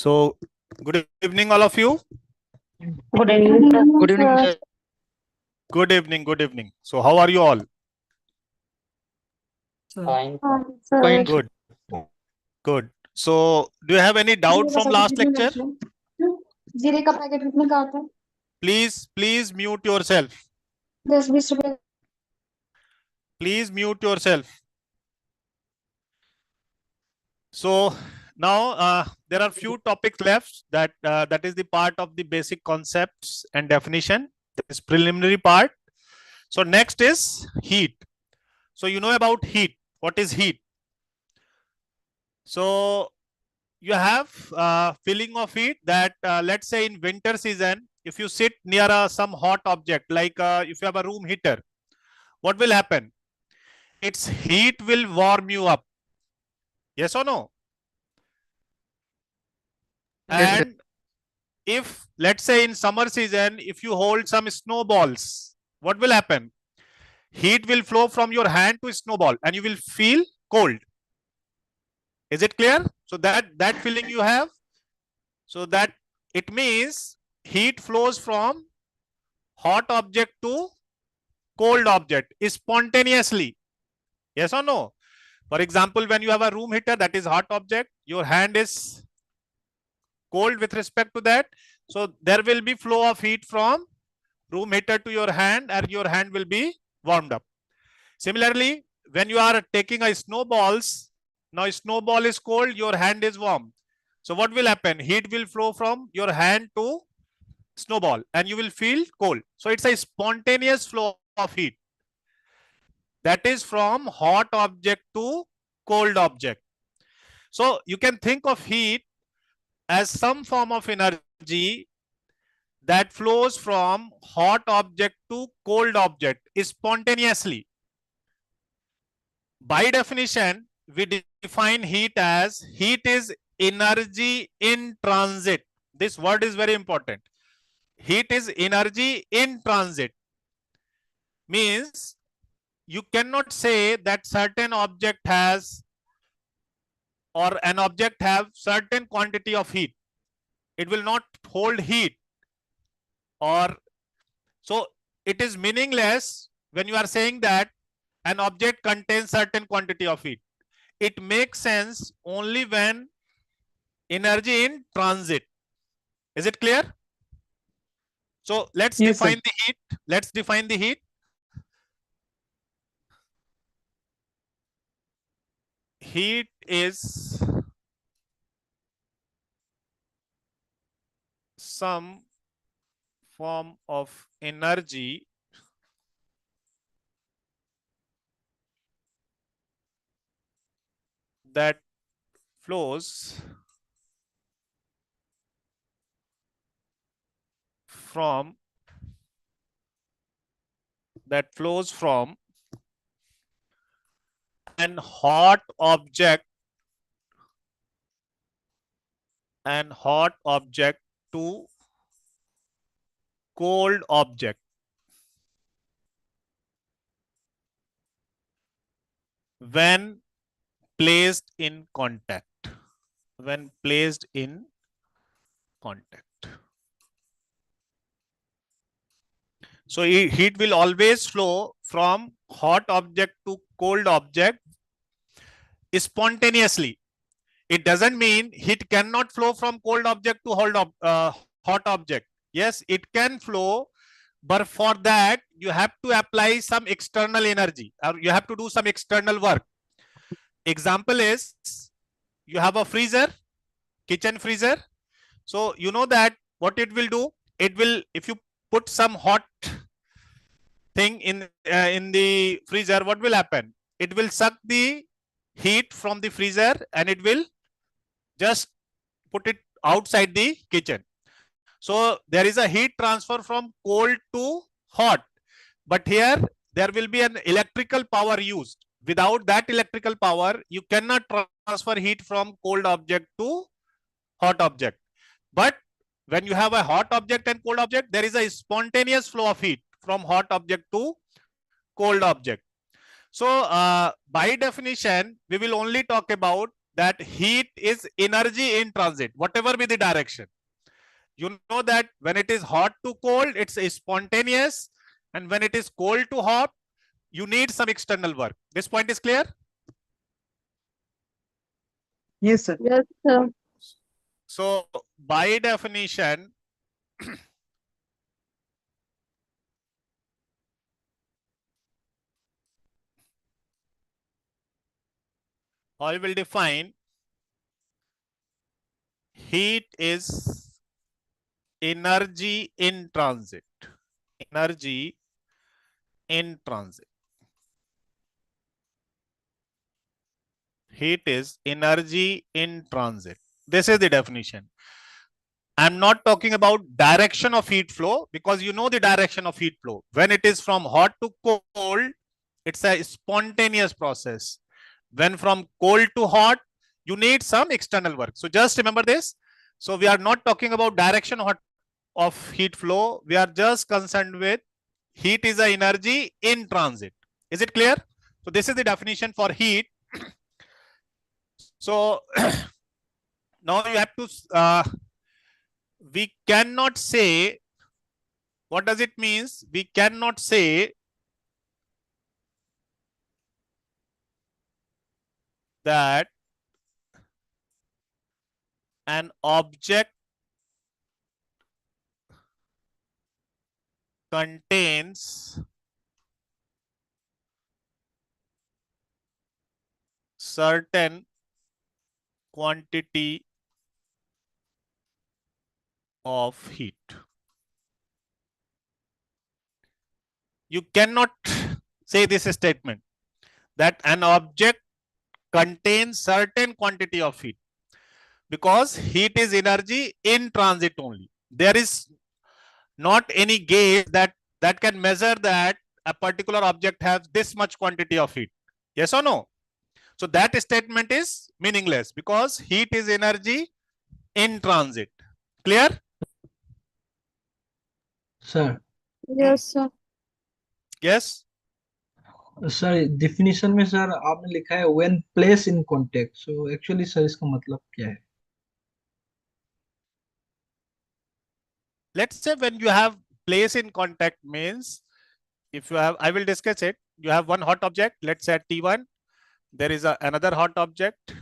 So, good evening, all of you. Good evening, sir. Good evening, sir. Good evening, good evening. So, how are you all? Fine. Sir. Fine. Good, good. So, do you have any doubt from last lecture? जीरे का packet कितने का आता है? Please mute yourself. 10-20 रुपए. Please mute yourself. So, now there are few topics left that is the part of the basic concepts and definition. This preliminary part. So, next is heat. So, you know about heat. What is heat? So, you have feeling of heat that let's say in winter season, if you sit near some hot object, like if you have a room heater, what will happen? Its heat will warm you up. Yes or no? Yes, sir. And if let's say in summer season, if you hold some snowballs, what will happen? Heat will flow from your hand to snowball and you will feel cold. Is it clear? So that feeling you have, so that it means heat flows from hot object to cold object spontaneously. Yes or no? For example, when you have a room heater, that is hot object, your hand is cold with respect to that. So there will be flow of heat from room heater to your hand and your hand will be warmed up. Similarly, when you are taking a snowballs, now snowball is cold, your hand is warm. So what will happen? Heat will flow from your hand to snowball and you will feel cold. So it's a spontaneous flow of heat. That is from hot object to cold object. So you can think of heat as some form of energy that flows from hot object to cold object spontaneously. By definition, we define heat as heat is energy in transit. This word is very important. Heat is energy in transit. Means you cannot say that certain object has or an object have certain quantity of heat. It will not hold heat, or so it is meaningless when you are saying that an object contains certain quantity of heat. It makes sense only when energy in transit. Is it clear? So let's define the heat. Let's define the heat. Heat is some form of energy that flows from an hot object to cold object. When placed in contact. So heat will always flow from hot object to cold object spontaneously. It doesn't mean heat cannot flow from cold object to hot object. Yes, it can flow, but for that you have to apply some external energy or you have to do some external work. Example is you have a freezer, kitchen freezer. So you know that what it will do, it will, if you put some hot thing in the freezer, what will happen? It will suck the heat from the freezer and it will just put it outside the kitchen. So there is a heat transfer from cold to hot, but here there will be an electrical power used. Without that electrical power, you cannot transfer heat from cold object to hot object. But when you have a hot object and cold object, there is a spontaneous flow of heat from hot object to cold object. So by definition, we will only talk about that heat is energy in transit, whatever be the direction. You know that when it is hot to cold, it's spontaneous, and when it is cold to hot, you need some external work. This point is clear? Yes, sir. Yes, sir. So by definition, I will define heat is energy in transit. Energy in transit. Heat is energy in transit. This is the definition. I'm not talking about direction of heat flow, because you know the direction of heat flow. When it is from hot to cold, it's a spontaneous process. When from cold to hot, you need some external work. So just remember this. So we are not talking about direction of heat flow. We are just concerned with heat is a energy in transit. Is it clear? So this is the definition for heat. So now you have to, we cannot say, what does it means? We cannot say that an object contains certain quantity of heat. You cannot say this statement that an object contains certain quantity of heat, because heat is energy in transit only. There is not any gauge that can measure that a particular object has this much quantity of heat. Yes or no? So that statement is meaningless, because heat is energy in transit. Clear? Sir, Yes, sir. Yes. Sir definition में sir आपने लिखा है when place in contact, so actually sir इसका मतलब क्या है? Let's say when you have place in contact means, if you have, I will discuss it. You have one hot object, let's say T1. There is another hot object.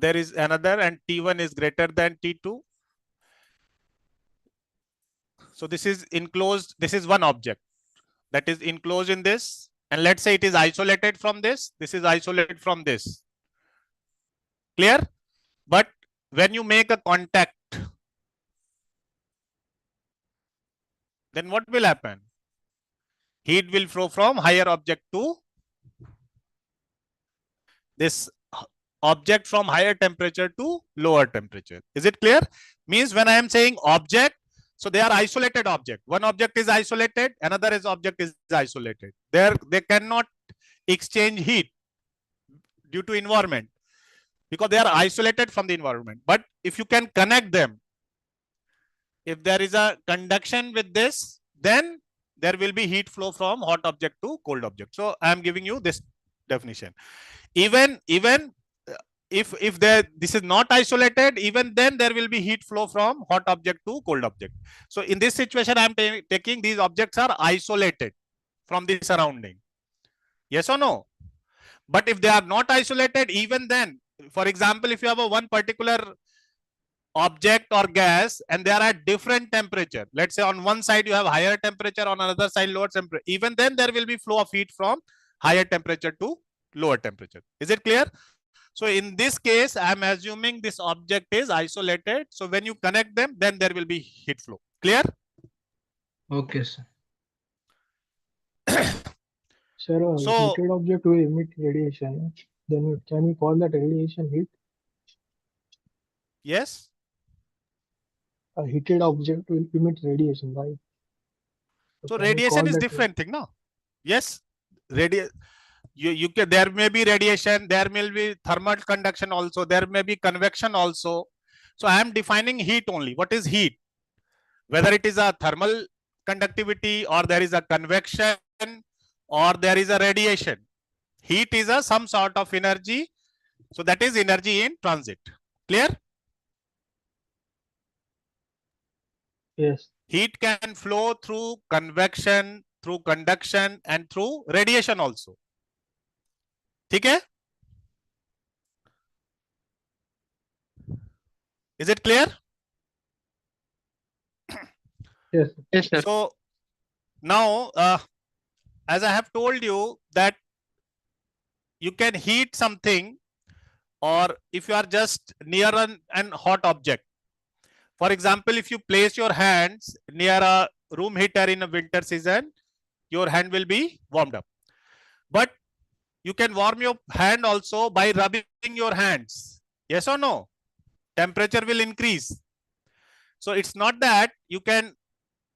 There is another, and T1 is greater than T2. So this is enclosed. This is one object that is enclosed in this. And let's say it is isolated from this. This is isolated from this. Clear? But when you make a contact, then what will happen? Heat will flow from higher object to this object, from higher temperature to lower temperature. Is it clear? Means when I am saying object, so they are isolated object. One object is isolated, another object is isolated. They cannot exchange heat due to environment, because they are isolated from the environment. But if you can connect them, if there is a conduction with this, then there will be heat flow from hot object to cold object. So I am giving you this definition. Even if this is not isolated, even then there will be heat flow from hot object to cold object. So in this situation, I am taking these objects are isolated from the surrounding. Yes or no? But if they are not isolated, even then, for example, if you have a one particular object or gas and they are at different temperature, let's say on one side you have higher temperature, on another side lower temperature, even then there will be flow of heat from higher temperature to lower temperature. Is it clear? So in this case, I am assuming this object is isolated. So when you connect them, then there will be heat flow. Clear? Okay, sir. Sir, a So- heated object will emit radiation. Then can we call that radiation heat? Yes. A heated object will emit radiation, right? So can we radiation call is that- different thing, no? Yes. You can, there may be radiation, there may be thermal conduction also, there may be convection also. So I am defining heat only. What is heat? Whether it is a thermal conductivity, or there is a convection, or there is a radiation. Heat is a some sort of energy So that is energy in transit. Clear? Yes. Heat can flow through convection, through conduction, and through radiation also. ठीक है? Is it clear? Yes. Yes, sir. So now, as I have told you that you can heat something, or if you are just near an hot object. For example, if you place your hands near a room heater in a winter season, your hand will be warmed up. But you can warm your hand also by rubbing your hands. Yes or no? Temperature will increase. So it's not that you can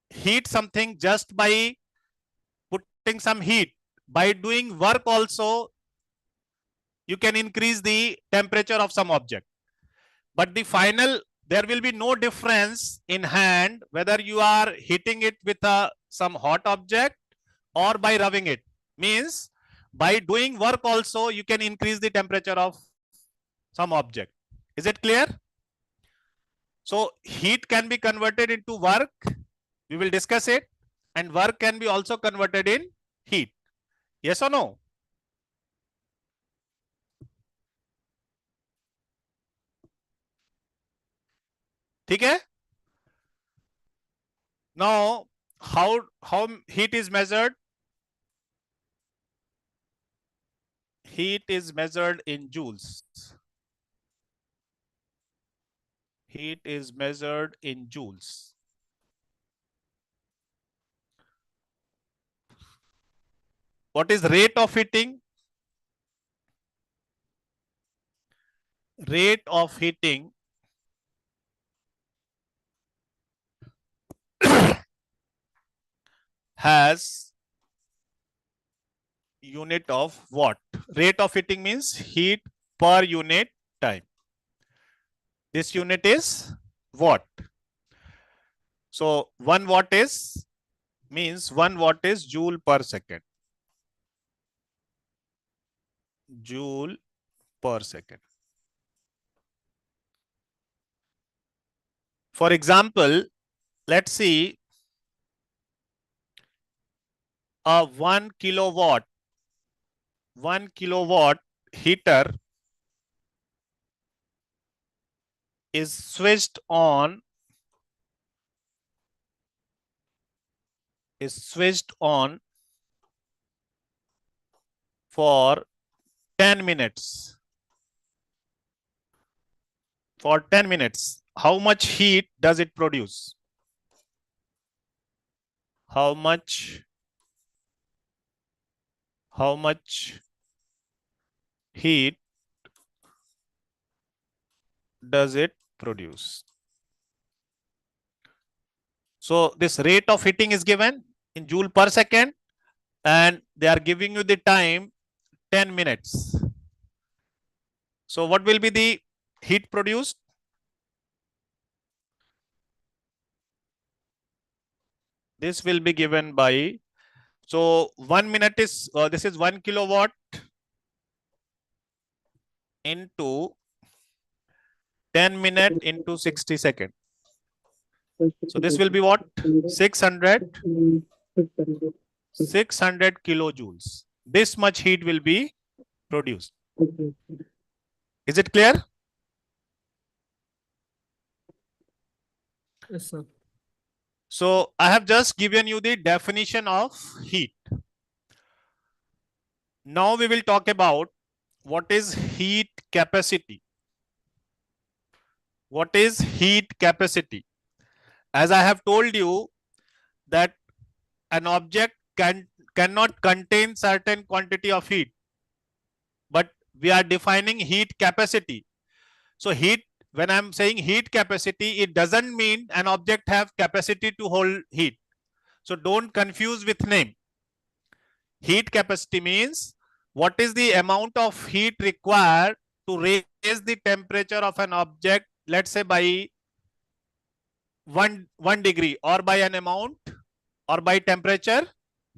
heat something just by putting some heat. By doing work also, you can increase the temperature of some object. But the final, there will be no difference in hand whether you are hitting it with some hot object or by rubbing it. Means by doing work also you can increase the temperature of some object. Is it clear? So heat can be converted into work. We will discuss it. And work can be also converted in heat. Yes or no? ठीक है? Now, how heat is measured? Heat is measured in joules. Heat is measured in joules. What is rate of heating? Rate of heating has unit of watt. Rate of heating means heat per unit time. This unit is watt. So 1 watt is means 1 watt is joule per second. Joule per second. For example, let's see a 1 kilowatt heater is switched on for 10 minutes. For 10 minutes. How much heat does it produce? How much heat does it produce? So this rate of heating is given in joule per second, and they are giving you the time 10 minutes. So what will be the heat produced? This will be given by, so 1 minute is, this is 1 kilowatt into 10 minute into 60 second. So this will be what? 600 kilojoules. This much heat will be produced. Is it clear? Yes, sir. So I have just given you the definition of heat. Now we will talk about what is heat capacity. What is heat capacity? As I have told you that an object cannot contain certain quantity of heat, but we are defining heat capacity. So heat, when I'm saying heat capacity, it doesn't mean an object have capacity to hold heat. So don't confuse with name. Heat capacity means what is the amount of heat required to raise the temperature of an object, let's say by 1 degree, or by an amount, or by temperature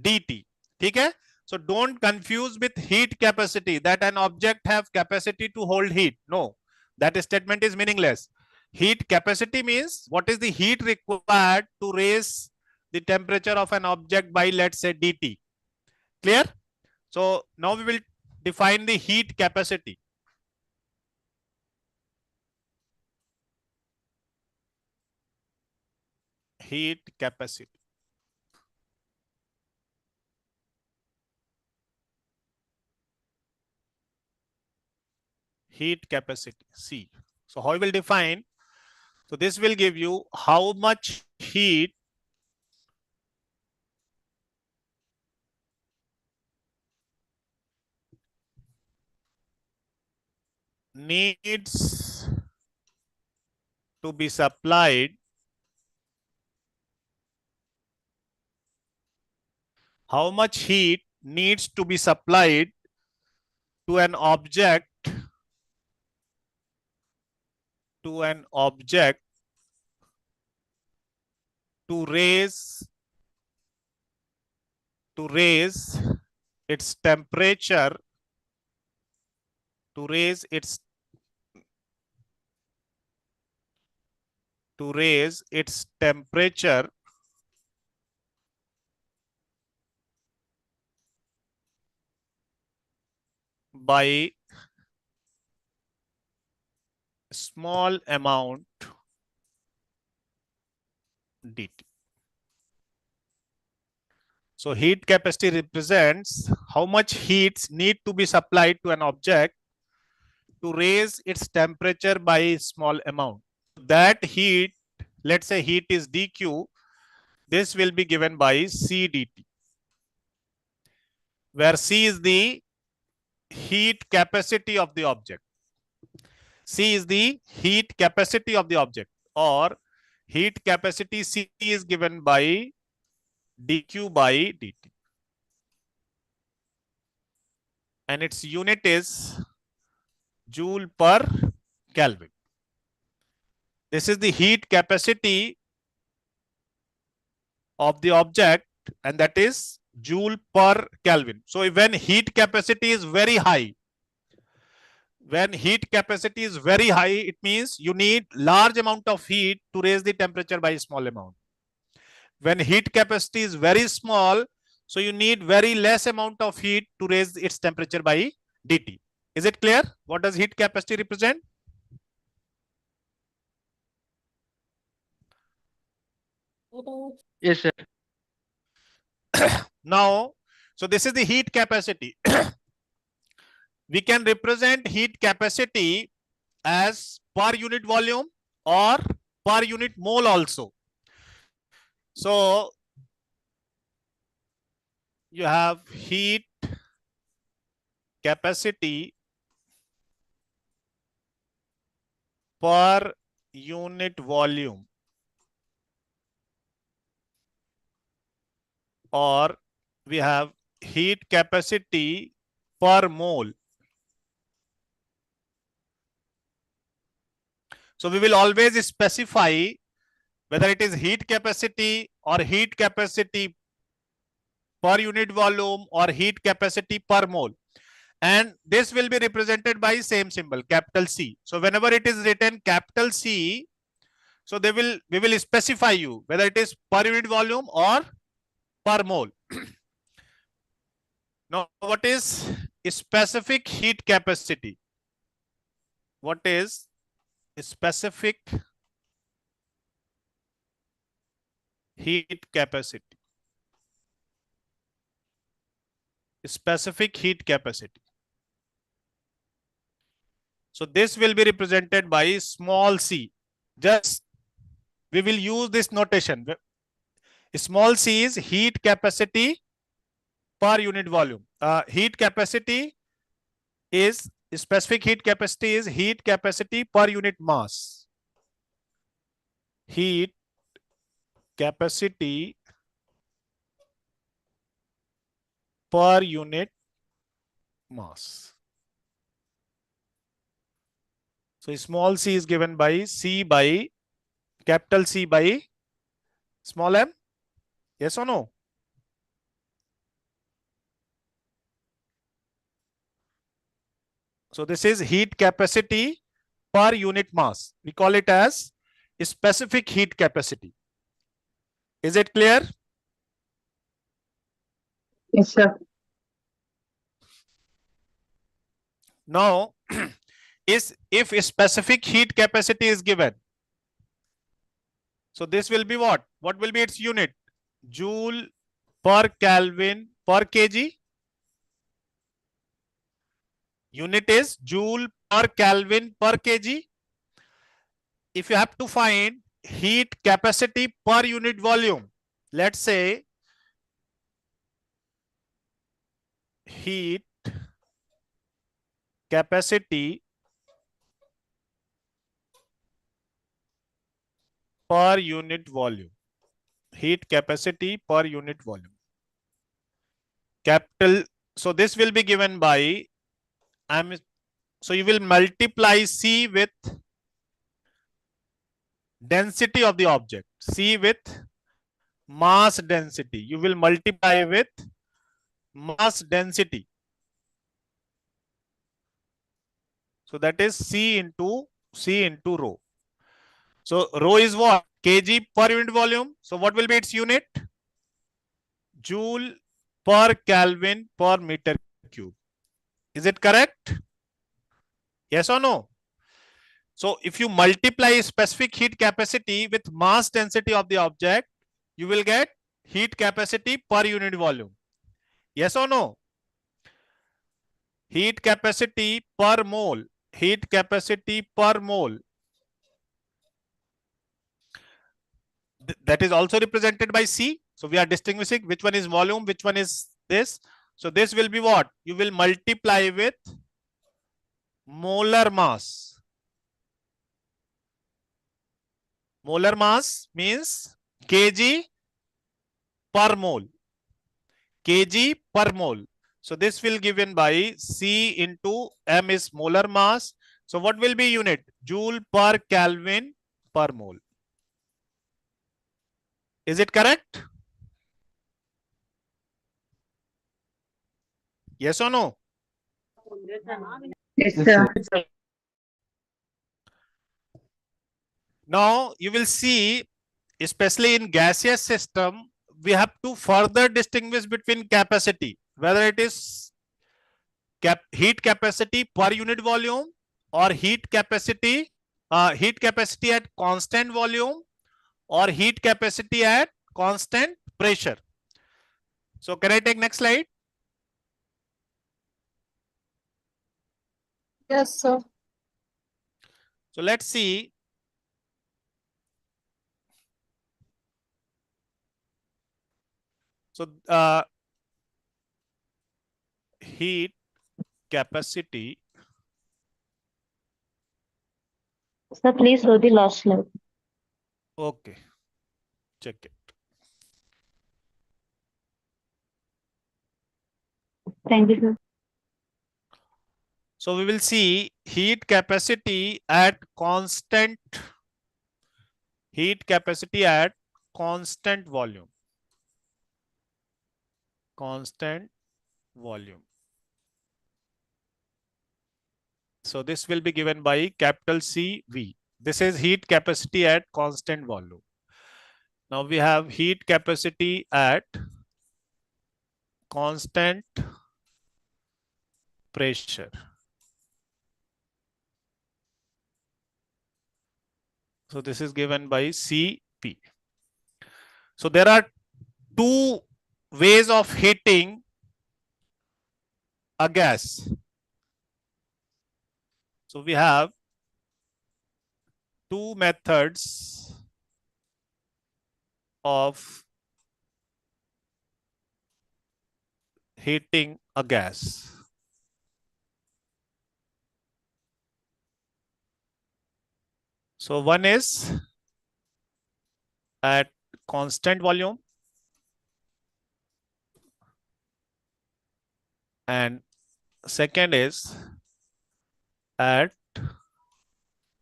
dt. ठीक है? So don't confuse with heat capacity, that an object have capacity to hold heat. No, that statement is meaningless. Heat capacity means what is the heat required to raise the temperature of an object by, let's say, dt. Clear? So now we will define the heat capacity. Heat capacity. Heat capacity, C. So how we will define? So this will give you how much heat needs to be supplied, how much heat needs to be supplied to an object, to an object to raise its temperature, to raise its temperature by small amount dt. So heat capacity represents how much heat need to be supplied to an object to raise its temperature by small amount. That heat, let's say heat is dq, this will be given by c dt, where c is the heat capacity of the object. C is the heat capacity of the object, or heat capacity C is given by dq by dt, and its unit is joule per Kelvin. This is the heat capacity of the object, and that is joule per Kelvin. So when heat capacity is very high, it means you need large amount of heat to raise the temperature by a small amount. When heat capacity is very small, so you need very less amount of heat to raise its temperature by dt. Is it clear? What does heat capacity represent? Yes, sir. Now, so this is the heat capacity. We can represent heat capacity as per unit volume or per unit mole also. So you have heat capacity per unit volume, or we have heat capacity per mole. So we will always specify whether it is heat capacity or heat capacity per unit volume or heat capacity per mole. And this will be represented by same symbol, capital C. So whenever it is written capital C, so we will specify you whether it is per unit volume or per mole. Now, what is specific heat capacity? What is specific heat capacity? Specific heat capacity. So this will be represented by small c. Just we will use this notation. Small c is heat capacity per unit volume. Heat capacity is specific heat capacity is heat capacity per unit mass. Heat capacity per unit mass. So small c is given by c by capital C by small m. Yes or no? So this is heat capacity per unit mass. We call it as specific heat capacity. Is it clear? Yes, sir. Now, if a specific heat capacity is given, so this will be what? What will be its unit? Joule per Kelvin per kg. Unit is joule per Kelvin per kg. If you have to find heat capacity per unit volume, let's say heat capacity per unit volume. Heat capacity per unit volume. Capital. So this will be given by so you will multiply C with density of the object. C with mass density. You will multiply with mass density. So that is C into rho. So rho is what? Kg per unit volume. So what will be its unit? Joule per Kelvin per meter cube. Is it correct? Yes or no? So if you multiply specific heat capacity with mass density of the object, you will get heat capacity per unit volume. Yes or no? Heat capacity per mole. Heat capacity per mole. That is also represented by C. So we are distinguishing which one is volume, which one is this. So this will be what? You will multiply with molar mass. Molar mass means kg per mole. Kg per mole. So this will given by C into M is molar mass. So what will be unit? Joule per Kelvin per mole. Is it correct? Yes or no? Yes, Yes, sir. sir. Now you will see, especially in gaseous system, we have to further distinguish between capacity, whether it is heat capacity per unit volume or heat capacity at constant volume or heat capacity at constant pressure. So can I take next slide? Yes, sir. So let's see. So heat capacity. Sir, please show the last slide. Okay, check it. Thank you, sir. So we will see heat capacity at constant volume. Constant volume. So this will be given by capital CV. This is heat capacity at constant volume. Now we have heat capacity at constant pressure. So this is given by CP. So there are two ways of heating a gas. So we have two methods of heating a gas. So one is at constant volume and second is at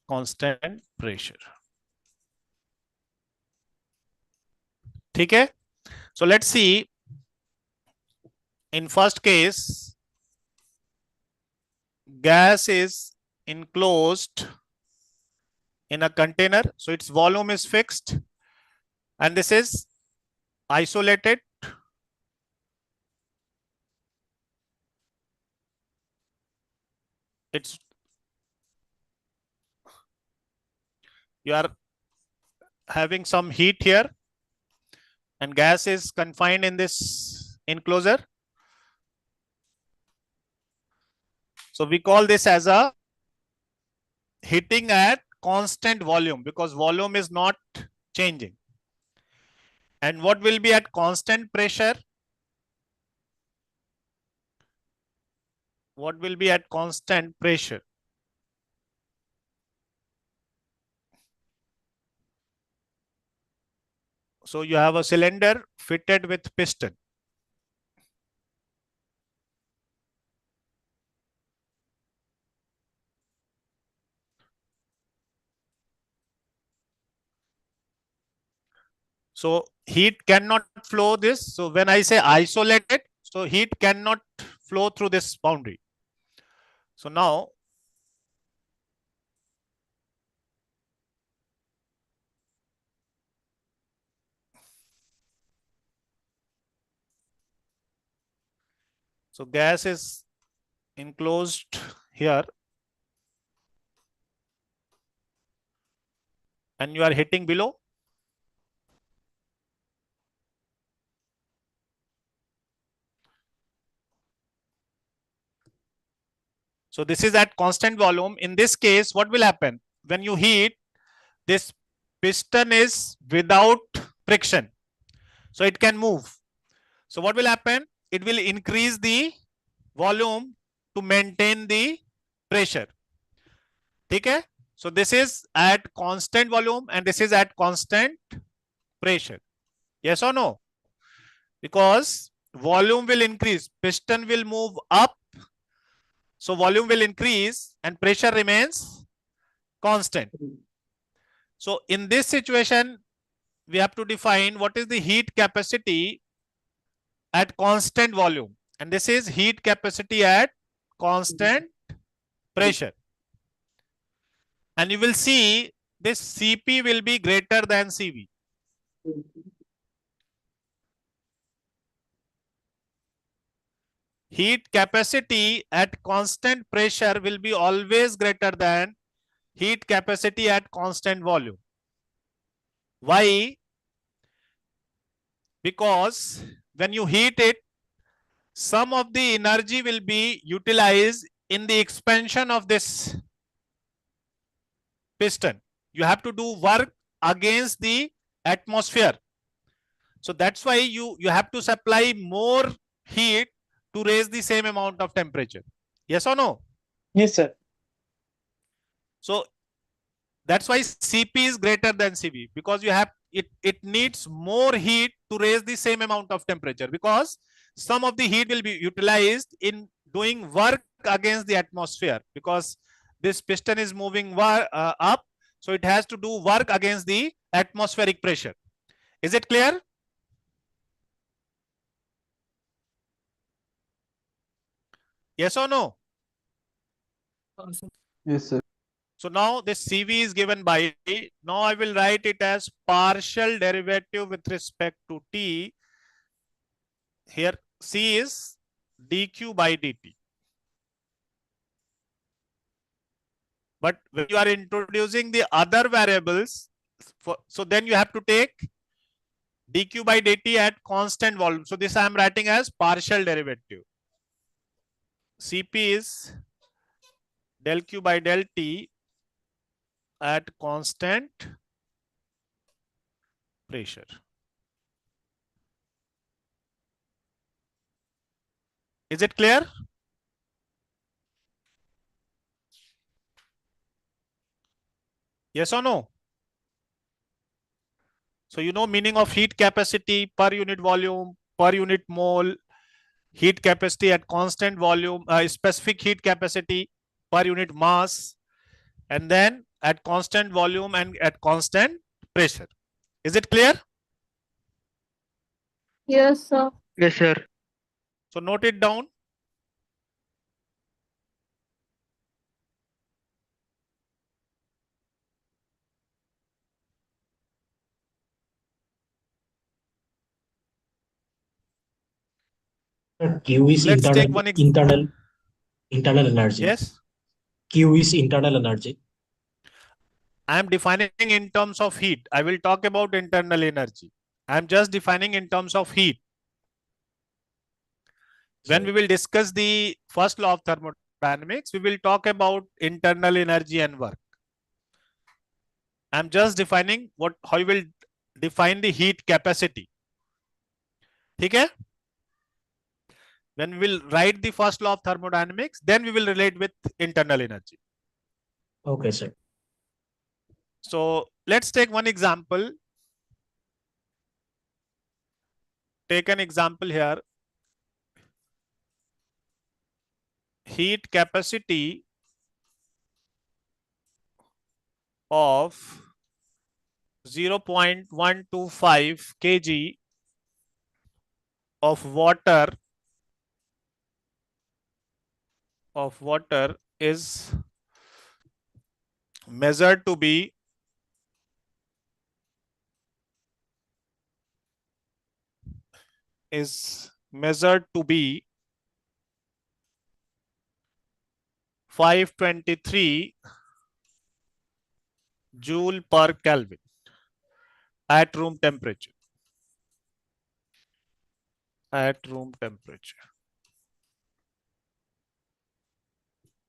constant pressure. ठीक है? So let's see. In first case, gas is enclosed in a container, so its volume is fixed, and this is isolated. It's you are having some heat here, and gas is confined in this enclosure. So we call this as a heating at constant volume, because volume is not changing. And what will be at constant pressure? What will be at constant pressure? So you have a cylinder fitted with piston. So heat cannot flow this. So when I say isolated, so heat cannot flow through this boundary. So now so gas is enclosed here, and you are hitting below. So this is at constant volume. In this case, what will happen? When you heat, this piston is without friction, so it can move. So what will happen? It will increase the volume to maintain the pressure. Okay? So this is at constant volume and this is at constant pressure. Yes or no? Because volume will increase, piston will move up, so volume will increase and pressure remains constant. So in this situation, we have to define what is the heat capacity at constant volume, and this is heat capacity at constant pressure. And you will see this Cp will be greater than Cv. Heat capacity at constant pressure will be always greater than heat capacity at constant volume. Why? Because when you heat it, some of the energy will be utilized in the expansion of this piston. You have to do work against the atmosphere. So that's why you have to supply more heat to raise the same amount of temperature. Yes or no? Yes, sir. So that's why Cp is greater than Cv, because you have it needs more heat to raise the same amount of temperature, because some of the heat will be utilized in doing work against the atmosphere, because this piston is moving up, so it has to do work against the atmospheric pressure. Is it clear? Yes or no? Yes, sir. So now this Cv is given by, now I will write it as partial derivative with respect to T. Here C is dq by dt. But when you are introducing the other variables, so then you have to take dq by dt at constant volume. So this I am writing as partial derivative. Cp is del q by del t at constant pressure. Is it clear? Yes or no? So you know meaning of heat capacity per unit volume, per unit mole, heat capacity at constant volume, specific heat capacity per unit mass, and then at constant volume and at constant pressure. Is it clear? Yes, sir. Yes, sir. So note it down. Q is Let's take one internal energy. Yes, Q is internal energy. I am defining in terms of heat. I will talk about internal energy. I am just defining in terms of heat. When we will discuss the first law of thermodynamics, we will talk about internal energy and work. I am just defining how you will define the heat capacity. Okay? When we will write the first law of thermodynamics, then we will relate with internal energy. Okay, sir. So let's take one example. Take an example here. Heat capacity of 0.125 kg of water is measured to be 523 joule per Kelvin at room temperature.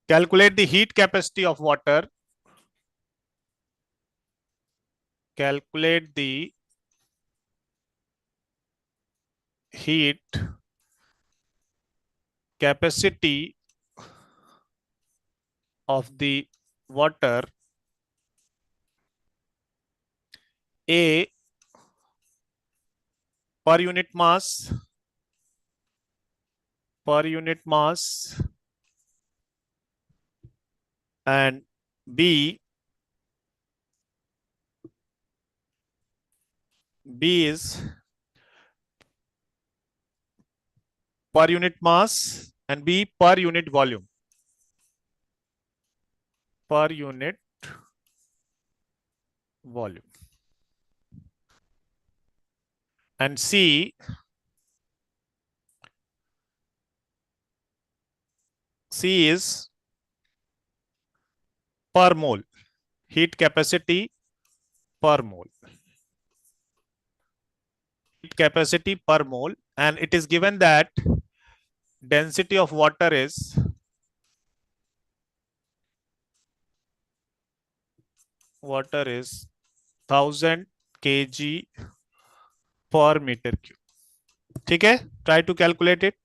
Calculate the heat capacity of water. Calculate the heat capacity of the water A per unit mass and B is per unit mass and B per unit volume. And C is per mole, heat capacity per mole. Heat capacity per mole, and it is given that density of water is 1000 kg per meter cube. ठीक है? Try to calculate it.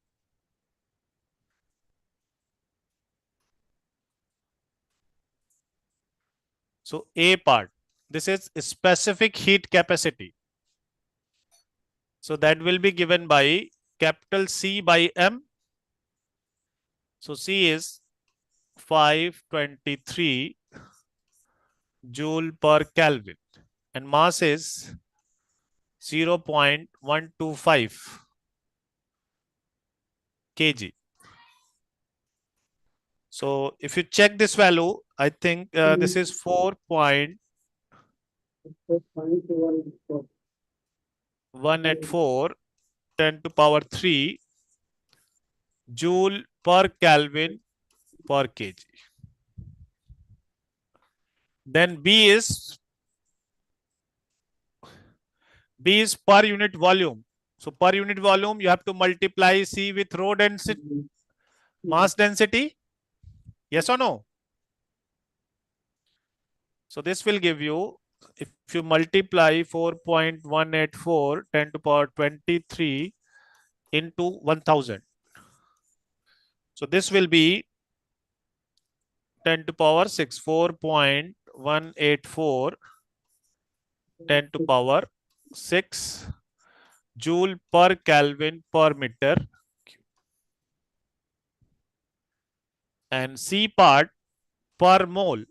So A part, this is specific heat capacity. So that will be given by capital C by M. So C is 523 joule per Kelvin and mass is 0.125 kg. So if you check this value, I think this is 4.184 10 to power 3 joule per Kelvin per kg. Then B is per unit volume. So per unit volume, you have to multiply C with rho density, mass density. Yes or no? So this will give you, if you multiply 4.184 10 to power 23 into 1000. So this will be 10 to power 6, 4.184 10 to power 6 joule per Kelvin per meter. And C part per mole.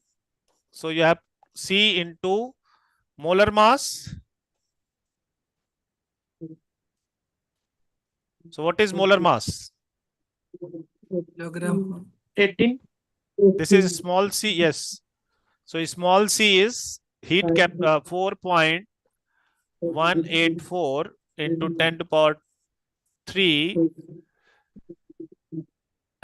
So you have C into molar mass. So what is molar mass? Kilogram. 18. This is small c, yes. So small c is heat cap 4.184 into 10 to power 3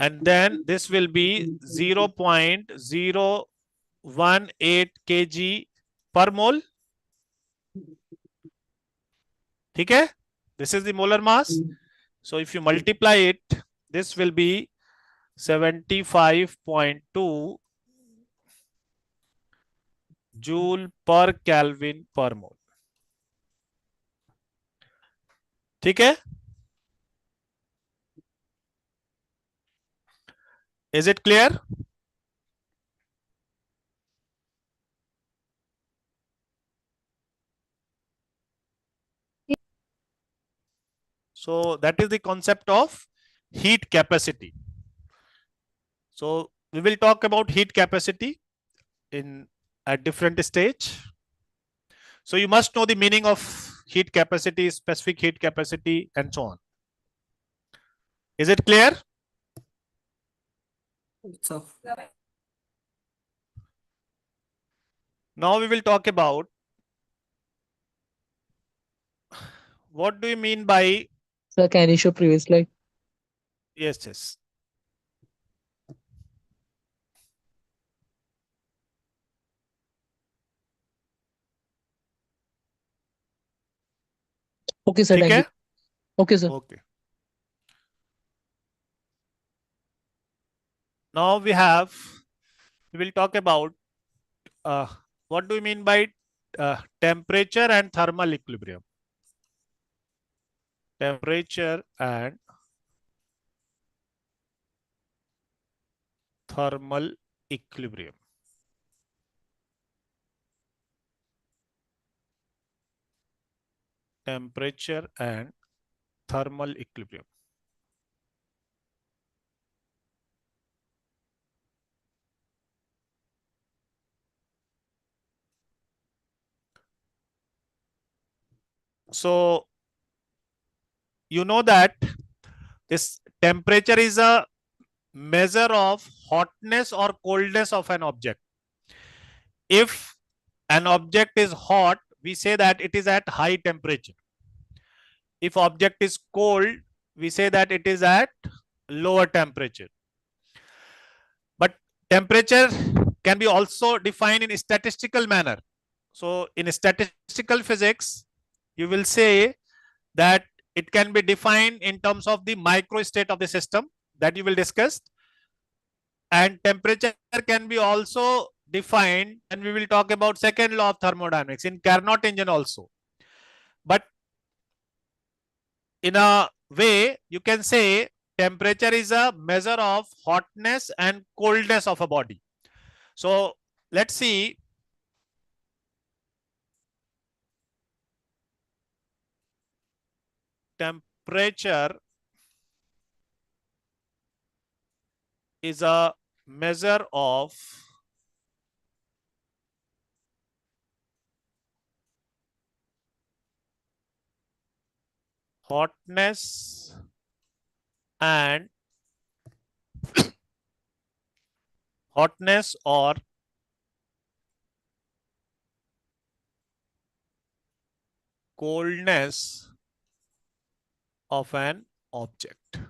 and then this will be 0.018 kg per mole. Okay, this is the molar mass. So if you multiply it, this will be 75.2 joule per Kelvin per mole. Okay, is it clear? So that is the concept of heat capacity. So we will talk about heat capacity in a different stage. So you must know the meaning of heat capacity, specific heat capacity, and so on. Is it clear? Now we will talk about what do you mean by, Sir, can you show previous slide? yes. Okay, sir. Thank Okay. you. Okay, sir. Okay. Now we will talk about what do you mean by temperature and thermal equilibrium. Temperature and thermal equilibrium. Temperature and thermal equilibrium. So you know that this temperature is a measure of hotness or coldness of an object. If an object is hot, we say that it is at high temperature. If object is cold, we say that it is at lower temperature. But temperature can be also defined in a statistical manner. So in statistical physics, you will say that it can be defined in terms of the microstate of the system that you will discuss. And temperature can be also defined, and we will talk about second law of thermodynamics in Carnot engine also. But in a way, you can say temperature is a measure of hotness and coldness of a body. So let's see. Temperature is a measure of hotness and hotness or coldness of an object.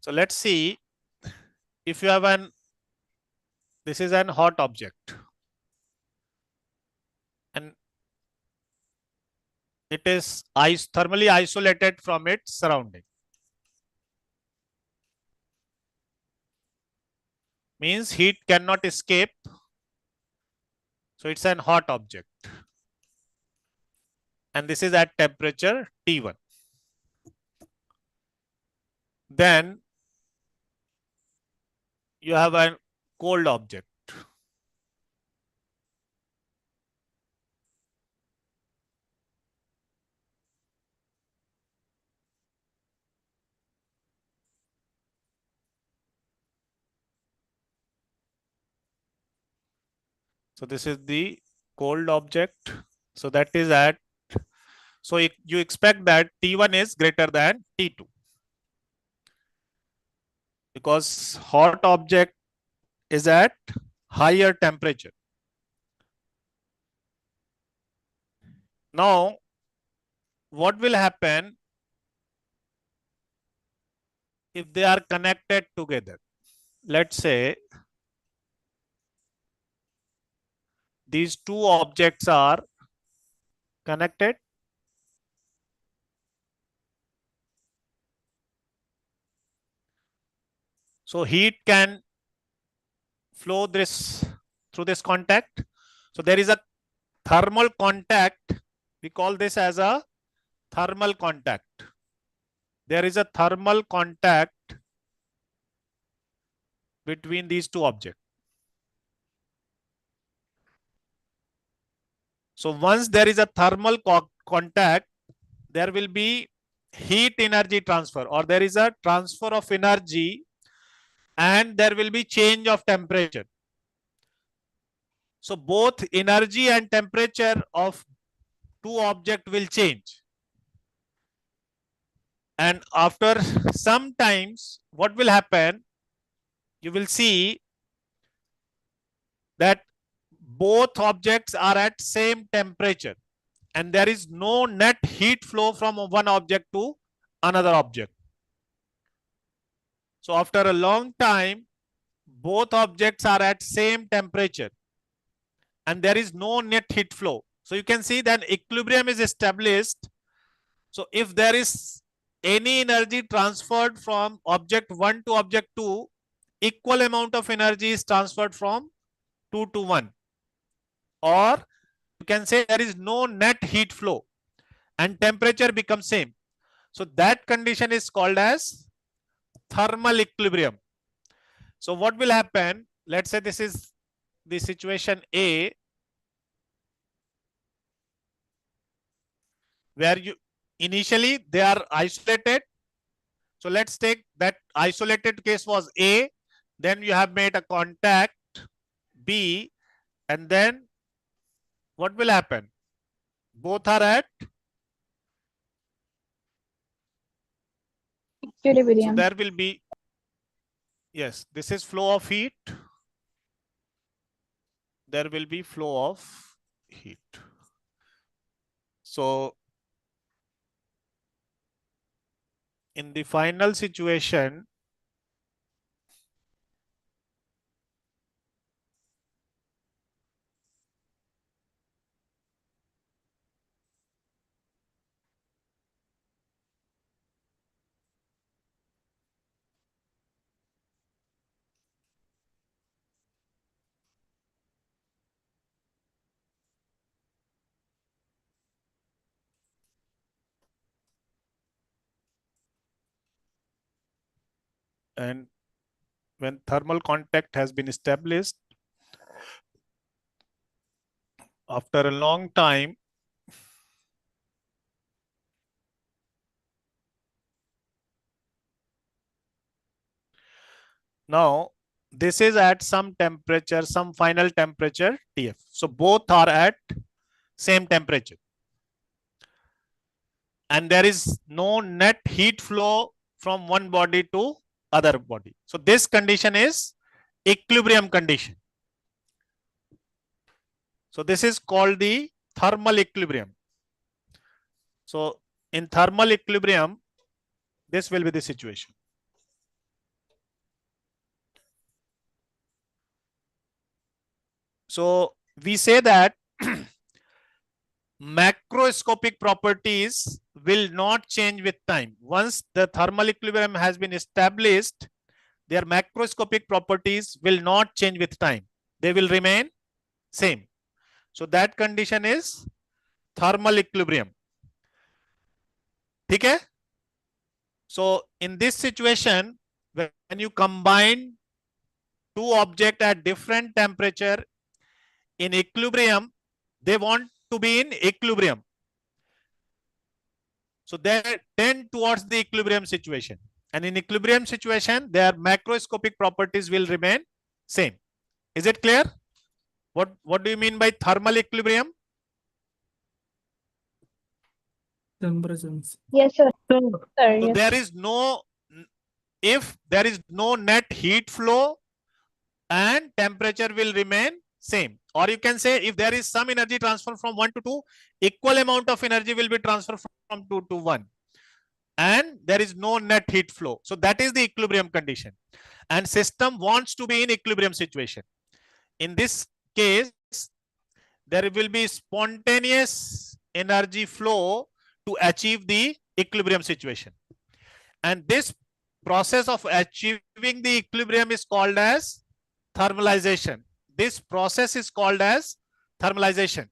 So let's see, if you have this is an hot object and it is thermally isolated from its surrounding. Means heat cannot escape. So it's an hot object. And this is at temperature T1. Then you have a cold object. So this is the cold object. So that is at, so you expect that T1 is greater than T2. Because hot object is at higher temperature. Now, what will happen if they are connected together. Let's say these two objects are connected. So heat can flow through this contact. So there is a thermal contact. We call this as a thermal contact. There is a thermal contact between these two objects. So once there is a thermal contact, there will be heat energy transfer, or there is a transfer of energy, and there will be change of temperature. So both energy and temperature of two objects will change. And after some times, what will happen? You will see that both objects are at same temperature, and there is no net heat flow from one object to another object. So after a long time, both objects are at same temperature and there is no net heat flow. So you can see that equilibrium is established. So if there is any energy transferred from object 1 to object 2, equal amount of energy is transferred from 2 to 1. Or you can say there is no net heat flow and temperature becomes same. So that condition is called as thermal equilibrium. So what will happen? Let's say this is the situation A, where you initially they are isolated. So let's take that isolated case was A, then you have made a contact B, and then what will happen? Both are at, so Equilibrium. there will be, yes, this is flow of heat. There will be flow of heat. So in the final situation, and when thermal contact has been established, after a long time, now this is at some temperature, some final temperature TF. So both are at same temperature. And there is no net heat flow from one body to other body. So this condition is equilibrium condition. So this is called the thermal equilibrium. So in thermal equilibrium, this will be the situation. So we say that macroscopic properties will not change with time. Once the thermal equilibrium has been established, their macroscopic properties will not change with time. They will remain same. So that condition is thermal equilibrium. Okay? So in this situation, when you combine two objects at different temperature in equilibrium, they want to be in equilibrium. So they tend towards the equilibrium situation. And in equilibrium situation, their macroscopic properties will remain same. Is it clear? What do you mean by thermal equilibrium? Yes, sir. Sir, So yes. there is no, if there is no net heat flow and temperature will remain same. Or you can say if there is some energy transfer from 1 to 2, equal amount of energy will be transferred from 2 to 1. and there is no net heat flow. So that is the equilibrium condition, and system wants to be in equilibrium situation. In this case, there will be spontaneous energy flow to achieve the equilibrium situation, and this process of achieving the equilibrium is called as thermalization. This process is called as thermalization.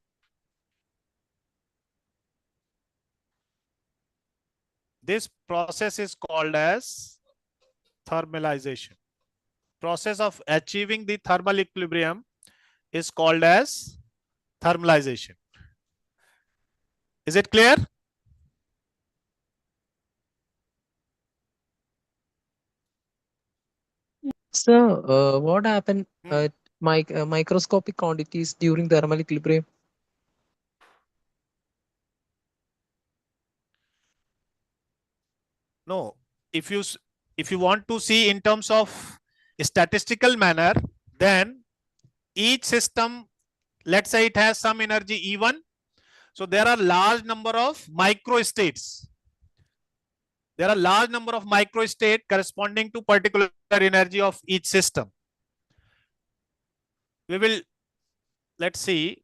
This process is called as thermalization. Process of achieving the thermal equilibrium is called as thermalization. Is it clear? Sir, what happened Hmm. at microscopic quantities during thermal equilibrium? No, if you want to see in terms of statistical manner, then each system, let's say it has some energy E1, so there are large number of microstates. There are large number of microstate corresponding to particular energy of each system. We will, let's see,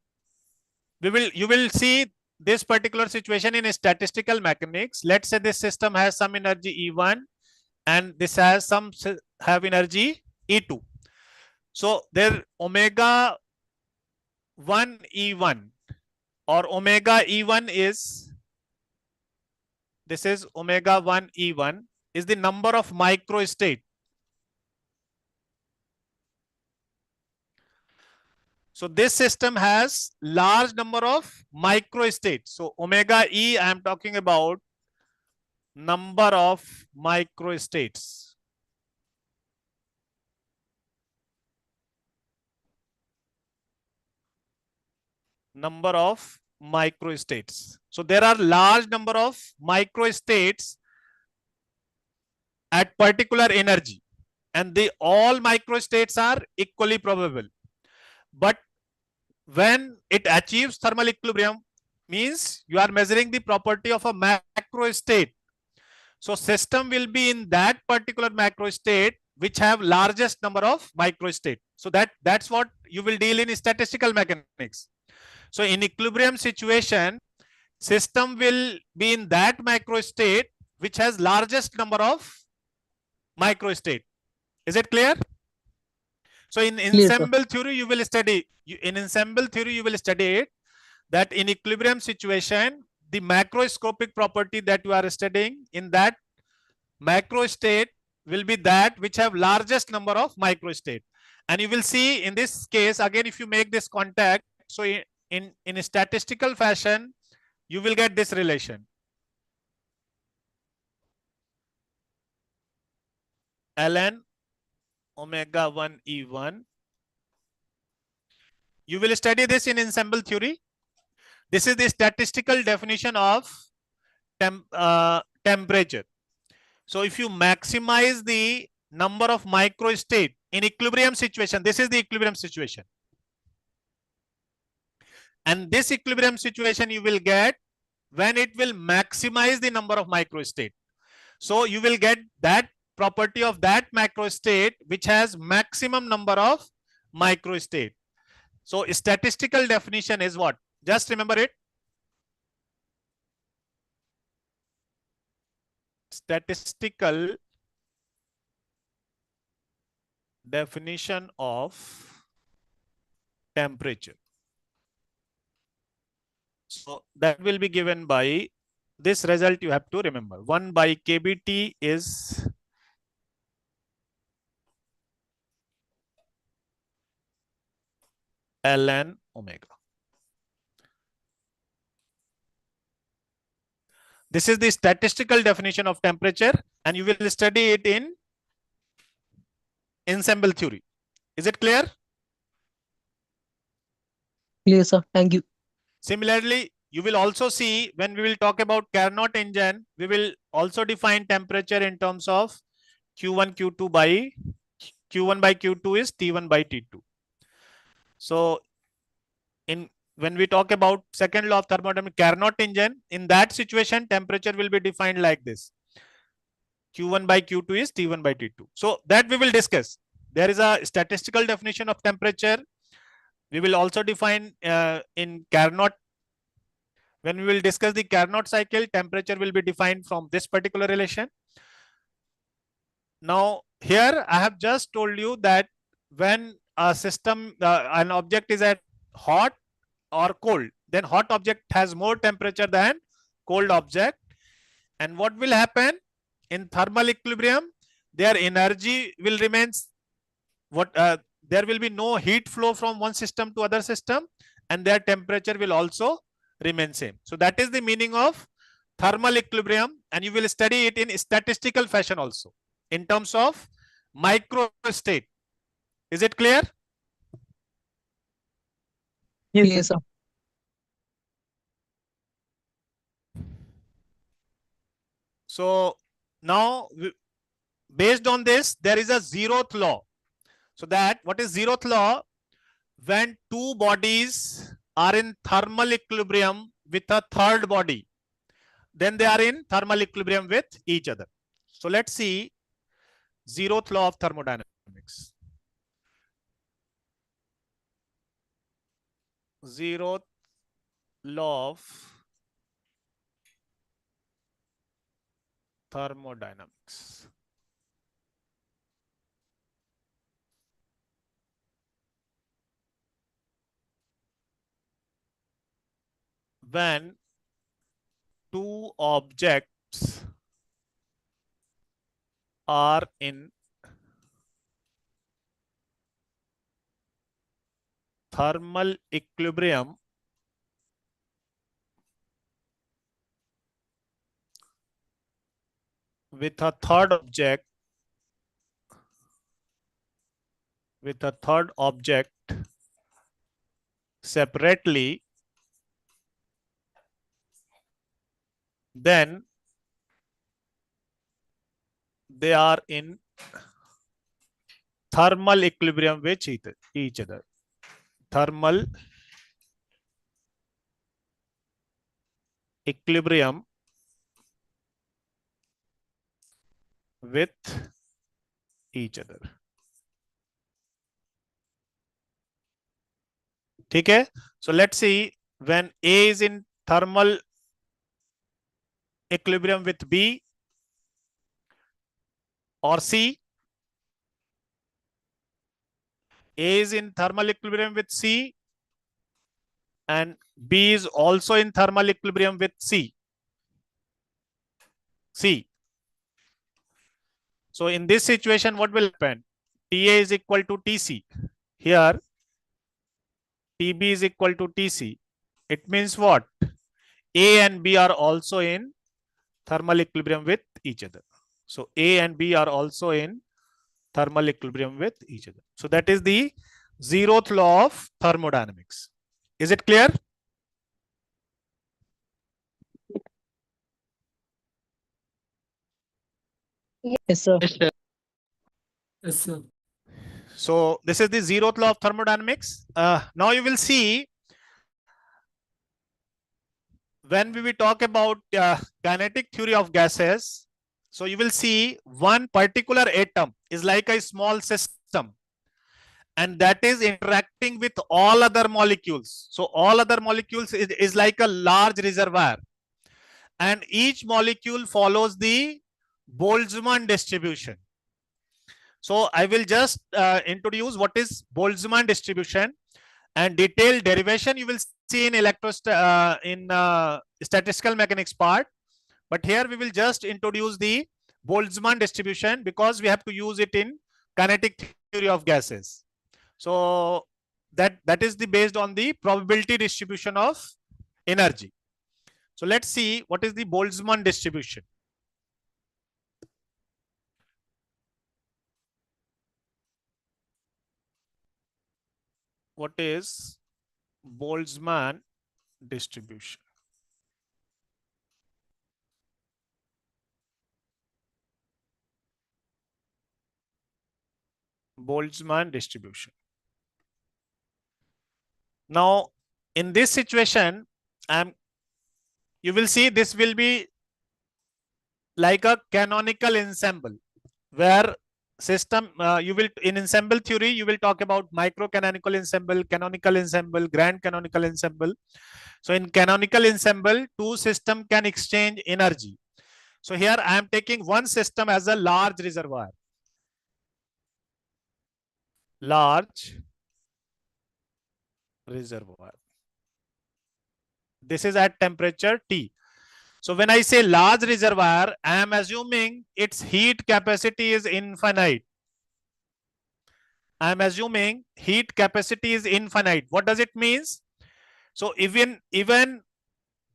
you will see this particular situation in statistical mechanics. Let's say this system has some energy E1 and this has some have energy E2. So their omega 1 E1 or omega E1 is, this is omega 1 E1 is the number of microstate. So this system has large number of microstates. So omega E, I am talking about number of microstates. Number of microstates. So there are large number of microstates at particular energy, and they all microstates are equally probable. But when it achieves thermal equilibrium, means you are measuring the property of a macro state. So system will be in that particular macro state which have largest number of microstate. So that's what you will deal in statistical mechanics. So in equilibrium situation, system will be in that microstate which has largest number of microstate. Is it clear? So in Clear, sir. ensemble theory, you will study it, that in equilibrium situation, the macroscopic property that you are studying in that macro state will be that which have largest number of microstate. And you will see in this case, again, if you make this contact, so in a statistical fashion, you will get this relation. ln omega 1 E1. You will study this in ensemble theory. This is the statistical definition of temperature. So if you maximize the number of microstate in equilibrium situation, this is the equilibrium situation. And this equilibrium situation you will get when it will maximize the number of microstate. So you will get that property of that macrostate which has maximum number of microstate. So statistical definition is what? Just remember it. Statistical definition of temperature. So that will be given by this result. You have to remember 1 by kBT is ln omega. This is the statistical definition of temperature, and you will study it in ensemble theory. Is it clear? Clear, sir. Thank you. Similarly, you will also see when we will talk about Carnot engine, we will also define temperature in terms of Q1 Q2 by Q1 by Q2 is T1 by T2. So when we talk about second law of thermodynamics, Carnot engine, in that situation temperature will be defined like this. Q1 by Q2 is T1 by T2. So that we will discuss. There is a statistical definition of temperature. We will also define in Carnot. When we will discuss the Carnot cycle, temperature will be defined from this particular relation. Now here I have just told you that when a system, an object is at hot or cold, then hot object has more temperature than cold object. And what will happen in thermal equilibrium? Their energy will remain there will be no heat flow from one system to other system, and their temperature will also remain same. So that is the meaning of thermal equilibrium, and you will study it in statistical fashion also in terms of micro state. Is it clear? Yes, sir. So now based on this, there is a zeroth law. So that what is zeroth law? When two bodies are in thermal equilibrium with a third body, then they are in thermal equilibrium with each other. So let's see zeroth law of thermodynamics. Zeroth law of thermodynamics. When two objects are in thermal equilibrium with a third object separately, then they are in thermal equilibrium with each other. Thermal equilibrium with each other. Okay, so let's see when A is in thermal equilibrium with B or C. A is in thermal equilibrium with C and B is also in thermal equilibrium with C. So in this situation, what will happen? TA is equal to TC. Here, TB is equal to TC. It means what? A and B are also in thermal equilibrium with each other. So A and B are also in thermal equilibrium with each other. So that is the zeroth law of thermodynamics. Is it clear? Yes, sir. Yes, sir. So this is the zeroth law of thermodynamics. Now you will see when we will talk about kinetic theory of gases. So you will see one particular atom is like a small system, and that is interacting with all other molecules. So all other molecules is like a large reservoir, and each molecule follows the Boltzmann distribution. So I will just introduce what is Boltzmann distribution, and detailed derivation you will see in statistical mechanics part. But here we will just introduce the Boltzmann distribution because we have to use it in kinetic theory of gases. So that is the based on the probability distribution of energy. So let's see what is the Boltzmann distribution. What is Boltzmann distribution? Boltzmann distribution. Now, in this situation, you will see this will be like a canonical ensemble, where system you will, in ensemble theory you will talk about micro canonical ensemble, canonical ensemble, grand canonical ensemble. So in canonical ensemble, two system can exchange energy. So here I am taking one system as a large reservoir. Large reservoir. This is at temperature T. So when I say large reservoir, I am assuming its heat capacity is infinite. I am assuming heat capacity is infinite. What does it means? So even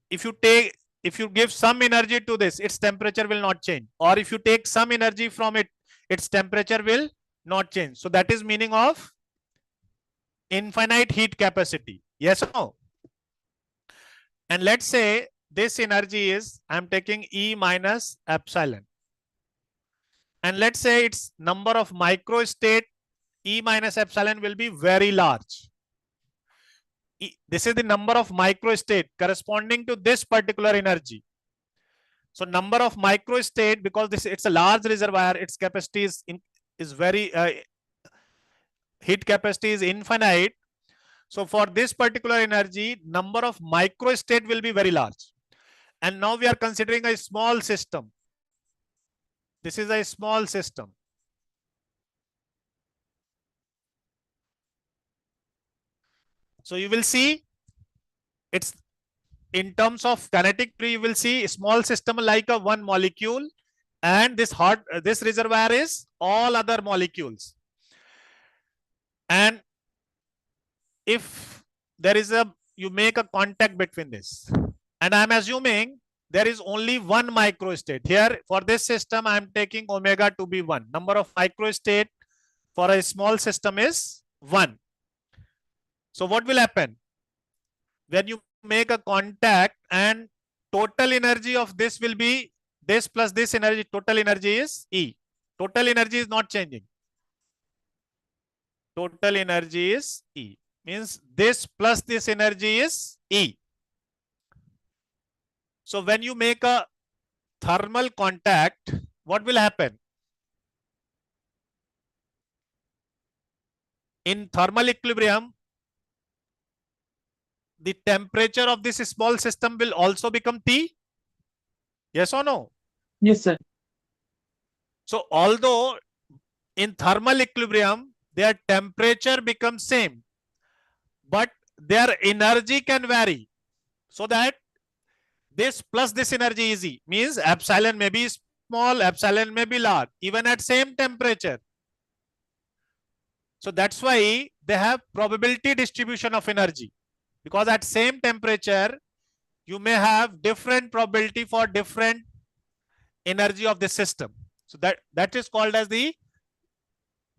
if you give some energy to this, its temperature will not change. Or if you take some energy from it, its temperature will not change. So that is meaning of infinite heat capacity. Yes or no? And let's say this energy is, I'm taking E minus epsilon. And let's say its number of microstate E minus epsilon will be very large. This is the number of microstate corresponding to this particular energy. So number of microstate, because it's a large reservoir, its capacity is very heat capacity is infinite. So for this particular energy, number of microstate will be very large. And now we are considering a small system. This is a small system. So you will see it's in terms of kinetic tree, you will see a small system like a one molecule, and this reservoir is all other molecules. And if there is you make a contact between this, and I'm assuming there is only one microstate here. For this system, I'm taking omega to be 1. Number of microstate for a small system is 1. So what will happen when you make a contact, and total energy of this will be this plus this energy, total energy is E. Total energy is not changing. Total energy is E. Means this plus this energy is E. So when you make a thermal contact, what will happen? In thermal equilibrium, the temperature of this small system will also become T. Yes or no? Yes, sir. So although in thermal equilibrium, their temperature becomes same, but their energy can vary. So that this plus this energy is E, means epsilon may be small, epsilon may be large, even at same temperature. So that's why they have probability distribution of energy, because at same temperature, you may have different probability for different energy of the system. So that is called as the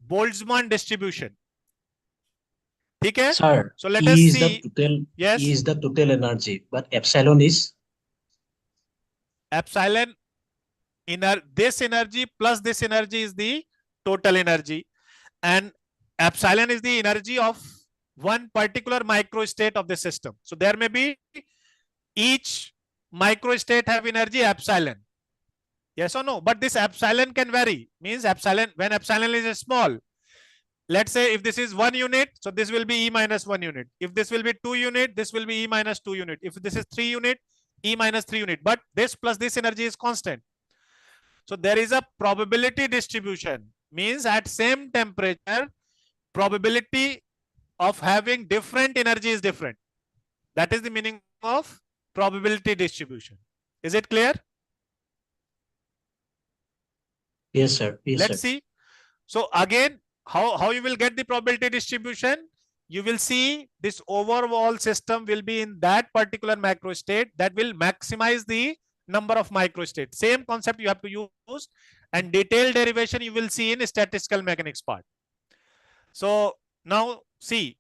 Boltzmann distribution. Okay? Sir, So let E us is the see. total. Yes. E is the total energy, but epsilon is Epsilon this energy plus this energy is the total energy, and epsilon is the energy of one particular microstate of the system. So there may be each microstate have energy epsilon. Yes or no? But this epsilon can vary. Means epsilon, when epsilon is small, let's say if this is 1 unit, so this will be E minus 1 unit. If this will be 2 unit, this will be E minus 2 unit. If this is 3 unit, E minus 3 unit. But this plus this energy is constant. So there is a probability distribution. Means at same temperature, probability of having different energy is different. That is the meaning of probability distribution. Is it clear? yes, sir. Yes, Let's sir. see. So again, how you will get the probability distribution? You will see this overall system will be in that particular macrostate that will maximize the number of microstates. Same concept you have to use, and detailed derivation you will see in statistical mechanics part. So now see,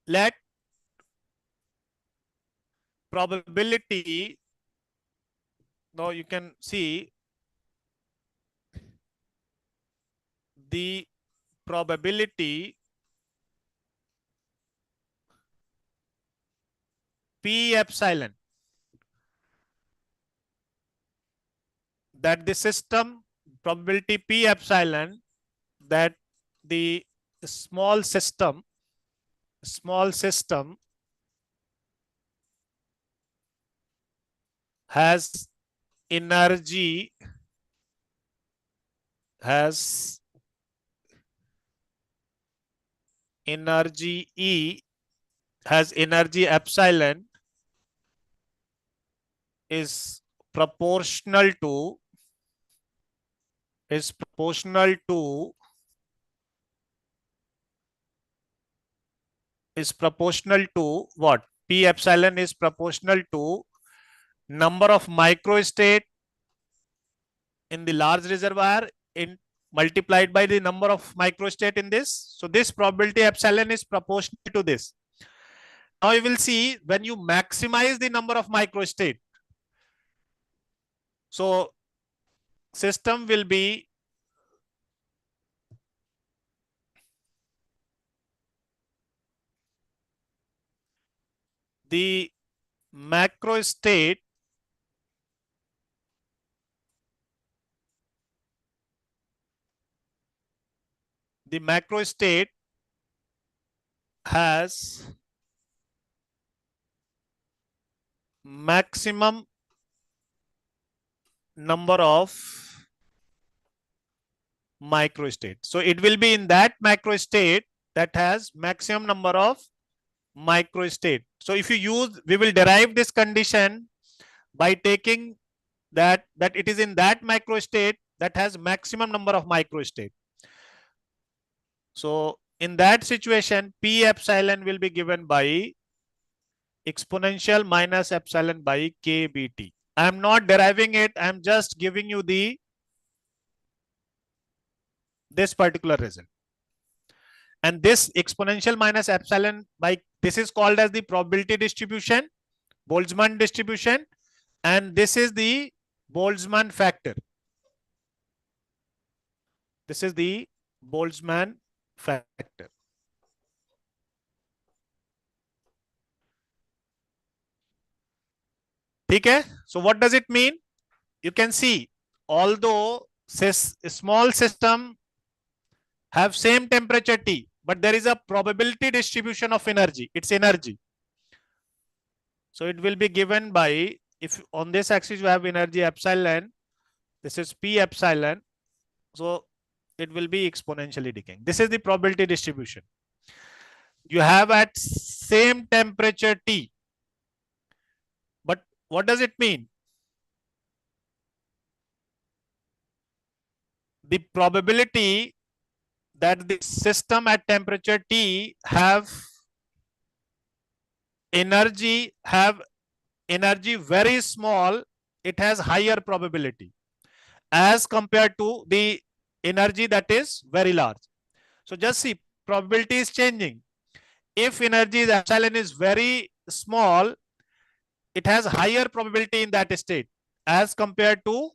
let probability, now you can see the probability P epsilon that the system probability P epsilon, that the small system has energy E, has energy epsilon is proportional to what? P epsilon is proportional to number of microstate in the large reservoir in multiplied by the number of microstate in this. So this probability epsilon is proportional to this. Now you will see when you maximize the number of microstate, so system will be the macrostate has maximum number of microstate. So it will be in that macrostate that has maximum number of microstate. So if you use, we will derive this condition by taking that it is in that microstate that has maximum number of microstate. So in that situation, P epsilon will be given by exponential minus epsilon by kBt. I am not deriving it. I am just giving you this particular result. And this exponential minus epsilon by, this is called as the probability distribution, Boltzmann distribution, and this is the Boltzmann factor. This is the Boltzmann factor. Okay, so what does it mean? You can see, although small system have same temperature T, but there is a probability distribution of energy, its energy. So it will be given by, if on this axis you have energy epsilon, this is P epsilon, so it will be exponentially decaying. This is the probability distribution. You have at same temperature T, but what does it mean? The probability that the system at temperature T have energy very small, it has higher probability as compared to the energy that is very large. So just see, probability is changing. If energy epsilon is very small, it has higher probability in that state as compared to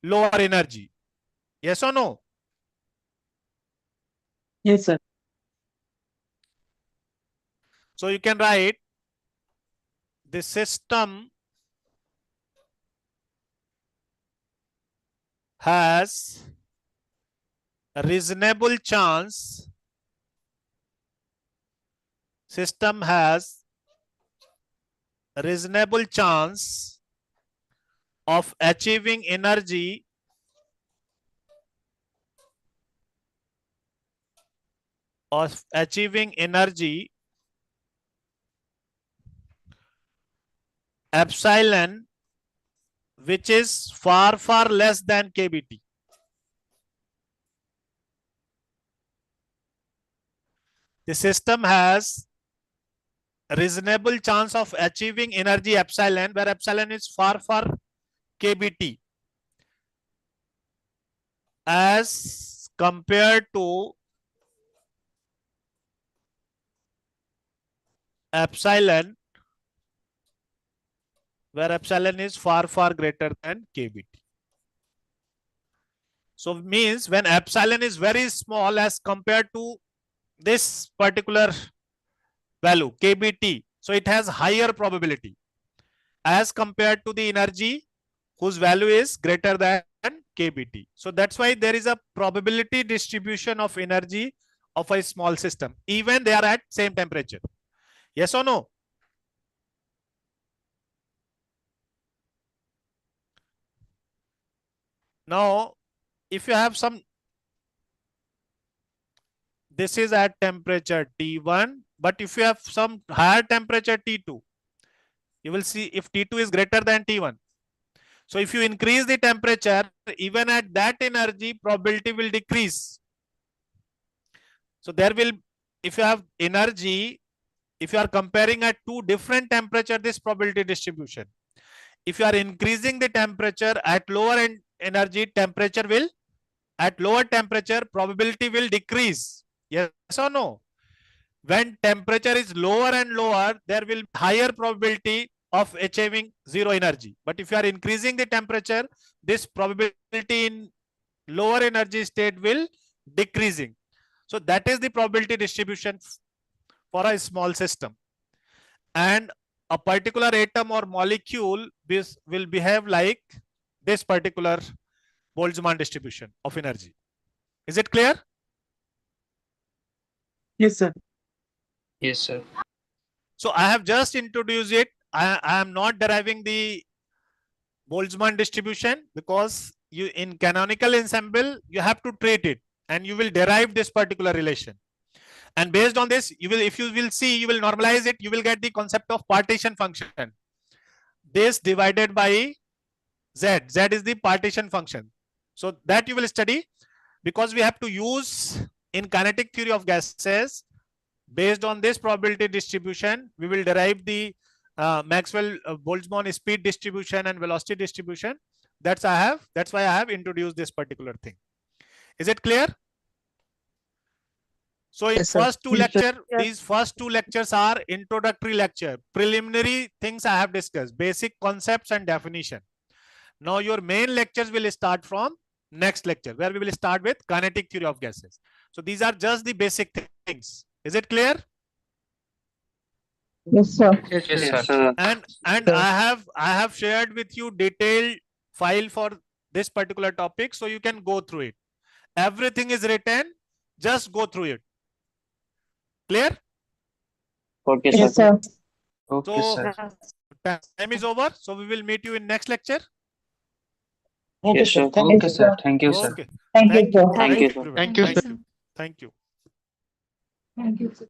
lower energy. Yes or no? Yes, sir. So you can write the system has a reasonable chance, system has a reasonable chance of achieving energy epsilon which is far less than kBt. The system has a reasonable chance of achieving energy epsilon where epsilon is far kBt as compared to epsilon where epsilon is far greater than kBt. So means when epsilon is very small as compared to this particular value kBt, so it has higher probability as compared to the energy whose value is greater than kBT. So that's why there is a probability distribution of energy of a small system, even they are at same temperature. Yes or no? Now, if you have some, this is at temperature T1, but if you have some higher temperature T2, you will see if T2 is greater than T1. So if you increase the temperature, even at that energy, probability will decrease. So there will, if you have energy, if you are comparing at two different temperature, this probability distribution. If you are increasing the temperature at lower energy, temperature will, at lower temperature, probability will decrease. Yes or no? When temperature is lower and lower, there will be higher probability of achieving zero energy. But if you are increasing the temperature, this probability in lower energy state will decreasing. So that is the probability distribution for a small system. And a particular atom or molecule will behave like this particular Boltzmann distribution of energy. Is it clear? Yes, sir. Yes, sir. So I have just introduced it. I am not deriving the Boltzmann distribution because you in canonical ensemble you have to treat it and you will derive this particular relation. And based on this, you will, if you will see, you will normalize it, you will get the concept of partition function. This divided by Z. Z is the partition function. So that you will study because we have to use in kinetic theory of gases. Based on this probability distribution, we will derive the Maxwell Boltzmann speed distribution and velocity distribution. That's why I have introduced this particular thing. Is it clear? So in Yes, sir. first two lecture, these first two lectures are introductory lecture. Preliminary things I have discussed, basic concepts and definition. Now your main lectures will start from next lecture, where we will start with kinetic theory of gases. So these are just the basic things. Is it clear? Yes, sir. Yes, sir. And Sir. I have shared with you detailed file for this particular topic, so you can go through it. Everything is written, just go through it. Clear? Okay, Yes, sir. Okay, So sir. time is over, so we will meet you in next lecture. Yes, sir. Okay, sir. Thank you, sir. Okay. Thank you, sir. Thank you, sir. everyone. Thank you, Thank sir. you. Thank you. Thank you, sir.